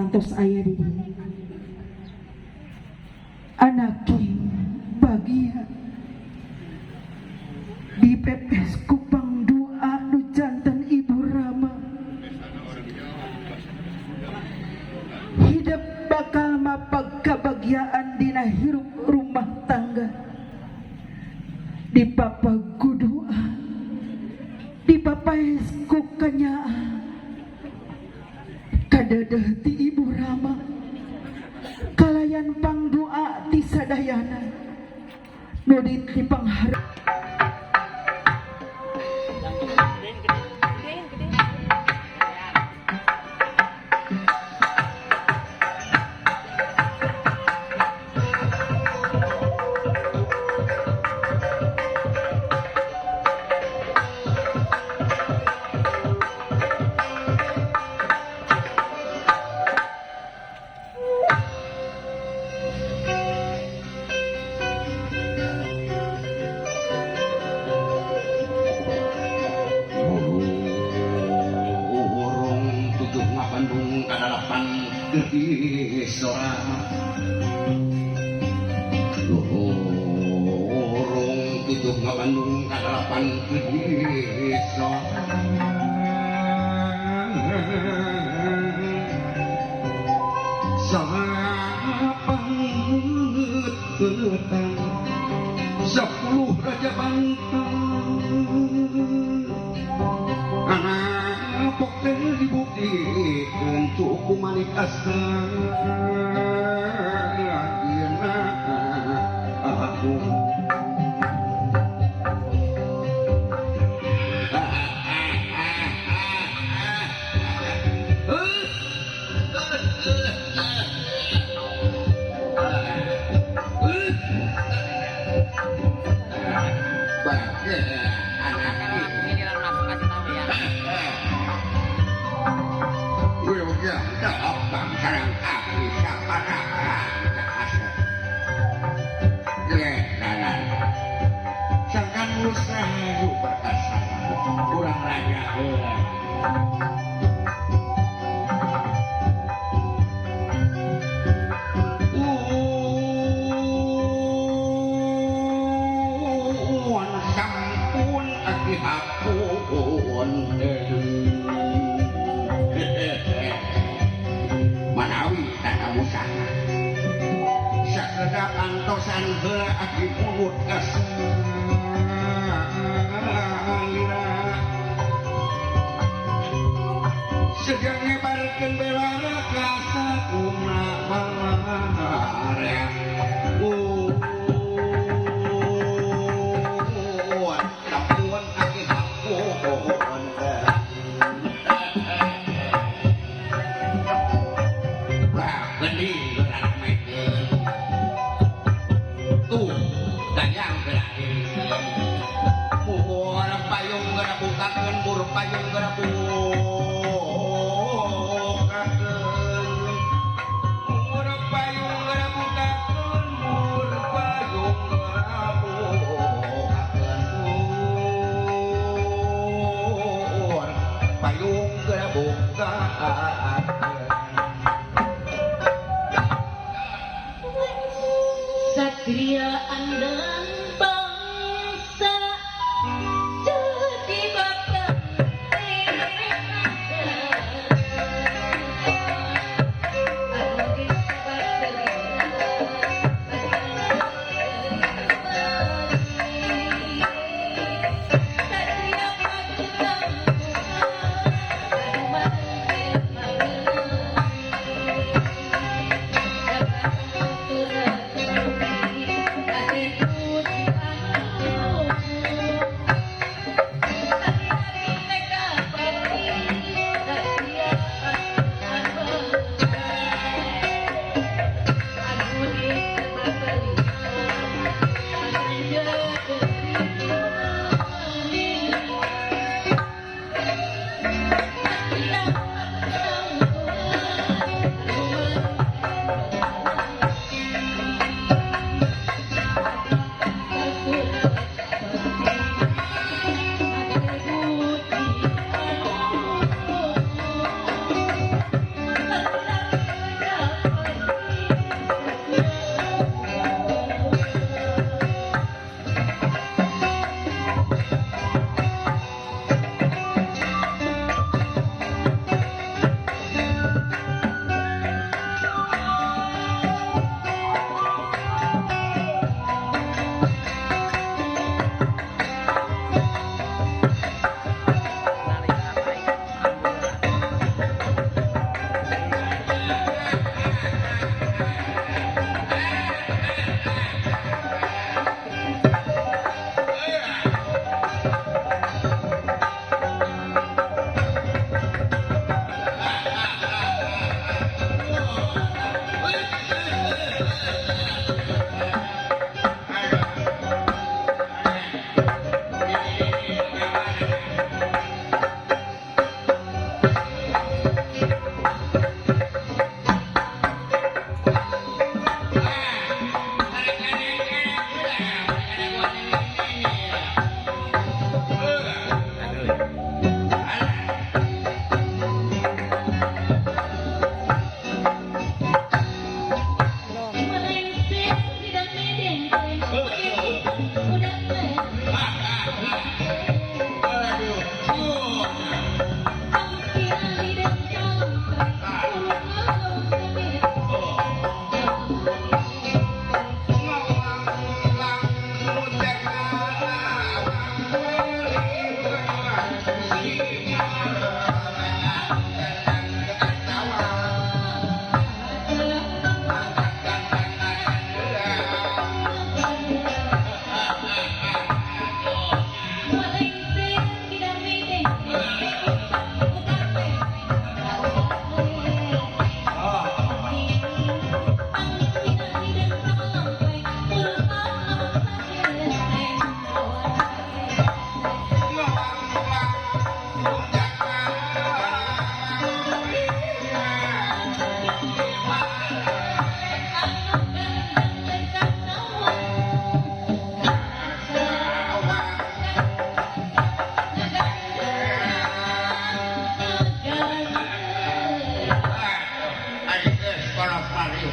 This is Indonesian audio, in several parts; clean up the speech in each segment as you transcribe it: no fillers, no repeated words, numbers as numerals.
kantos aya di dieu. Anaking bagia dipepes ku pangdoa nu janten Ibu Rama. Hidup bakal mapag kabagyaan dina hirup rumah tangga. Dipapagudoa, dipapaes ku kanyaa. Kadadah ti Ibu Rama kalayan pangdoa ti sadayana nu ditipangharep. Sepuluh raja banteng apok teh dibuktikan cukup manik asal ayeuna aku kurang raja sampun aki hakun manawi tata musana sakedap antosan heula aki mulut kasar sedang nyebarkan belara kasa kumaha tapuan aki hakun gening gerak meke tuh dayang gerak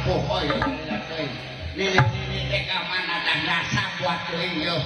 Oh iya. Ini teh ka mana tah rasa buat teuing yo.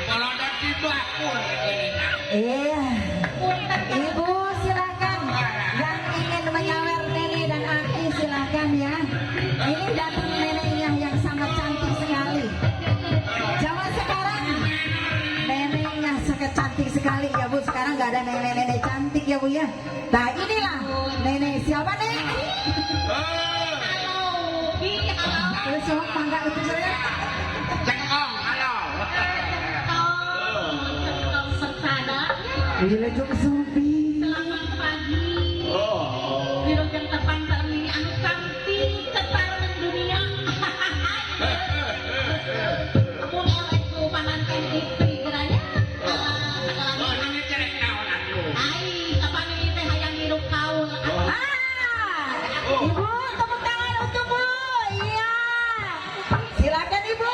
Polodot di bakul ini nak. Iya. Ibu silakan. Yang ingin menyawer Nenek dan Aki silakan ya. Ini datang neneknya yang sangat cantik sekali. Zaman sekarang neneknya sangat cantik sekali ya Bu. Sekarang nggak ada nenek-nenek cantik ya Bu ya. Nah inilah nenek siapa nih? Terus sok mangga itu saya. Cengkong, halo. Bila jom Sofi. Selamat pagi. Oh. Wilujeng tepang sareng anu cantik keparengan dunia. Mun oleh ku pananten istri geranya. Oh, ini cerek naon atuh. Ai, kapan ini teh hayang hirup kaul. Ibu tepuk tangan untuk Bu. Iya. Silakan Ibu.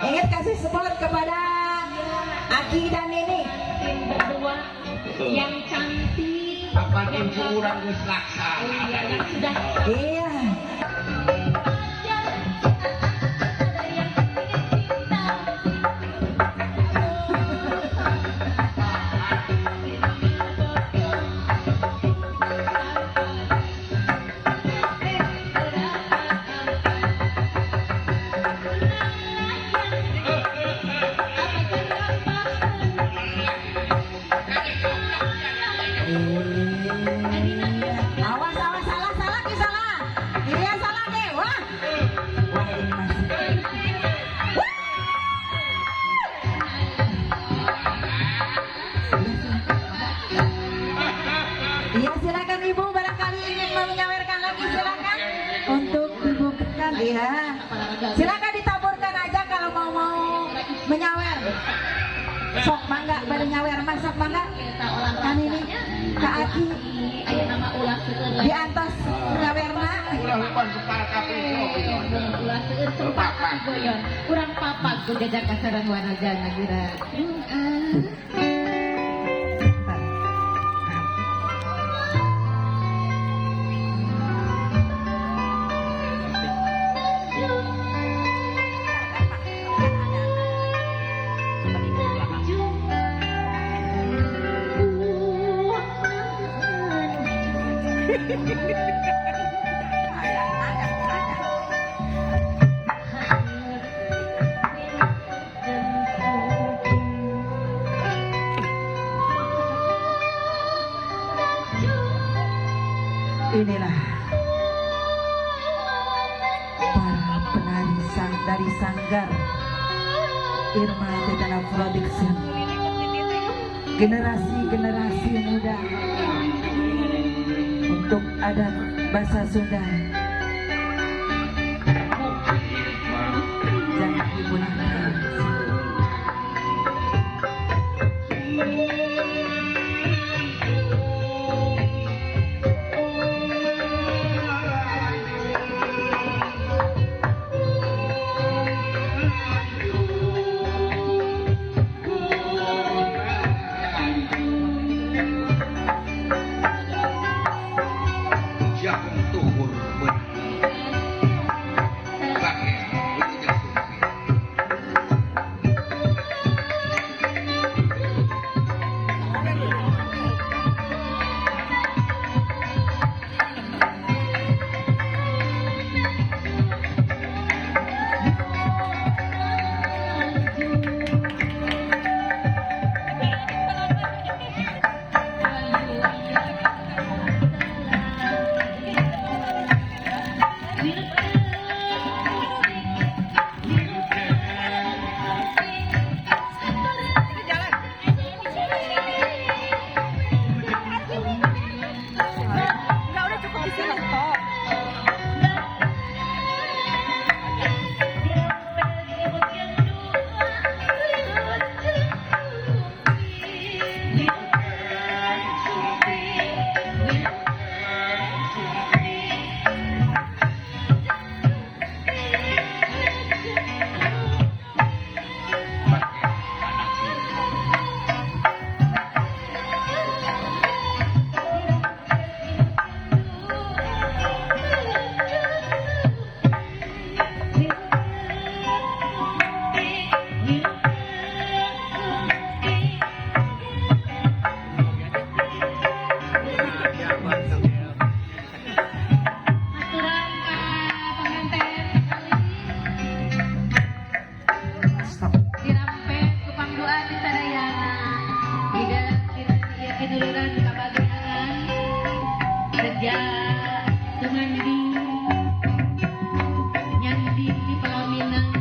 Ingin kasih support kepada Aki dan Nini. Tim berdua yang cantik. Kapan ibu urang geus laksana. Iya, yang sudah Iya. Awas awas salah salah ki salah. Iya salah deh. Wah. Wah ini masih. Iya silakan Ibu barangkali ingin menyawerkan lagi silakan untuk dibukakan iya. Silakan ditaburkan aja kalau mau menyawer. Sok mangga pada nyawer masak mangga. Kan ini Kak Aki aya nama ulah seueur. di atas nyawerna. Urang lupa separa kapitro. Ulah seueur sumpah goyon. Urang papak ku jajak kasaran wanajana gira. Inilah para penari dari Sanggar Irma Tetana Production. Generasi-generasi muda untuk adat bahasa Sunda. Jangan digunakan. Jagung tuhur bener. raja dengan nyandi di pelaminan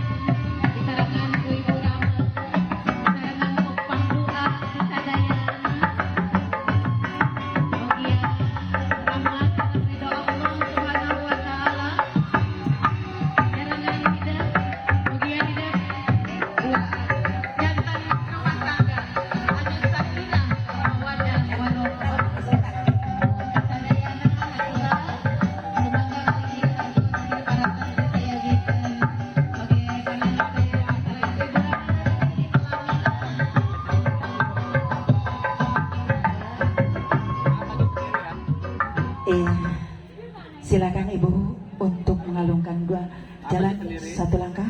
disarangan ku ibu rama disarangan ku pangdoa kesadayan mugia rahmat dan ridho Allah subhanahu wa ta'ala jarangan hidup mugia hidup buat jantan rumah tangga anu sakinah mawaddah warahmah Silakan ibu untuk mengalungkan dua jalan satu langkah.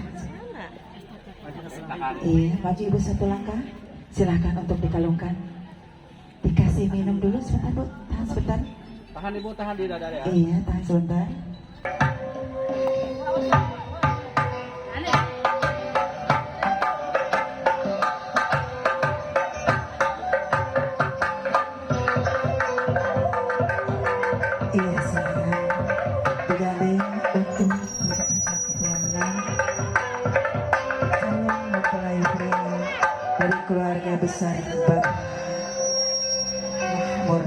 Maju ibu satu langkah. Silakan untuk dikalungkan. Dikasih minum dulu sebentar bu, tahan sebentar. Tahan ibu, tahan di dada ya. Iya, tahan sebentar. Iya, silakan digandeng untuk pelanggan calon mempelai pria dari keluarga besar Bapak Mahmur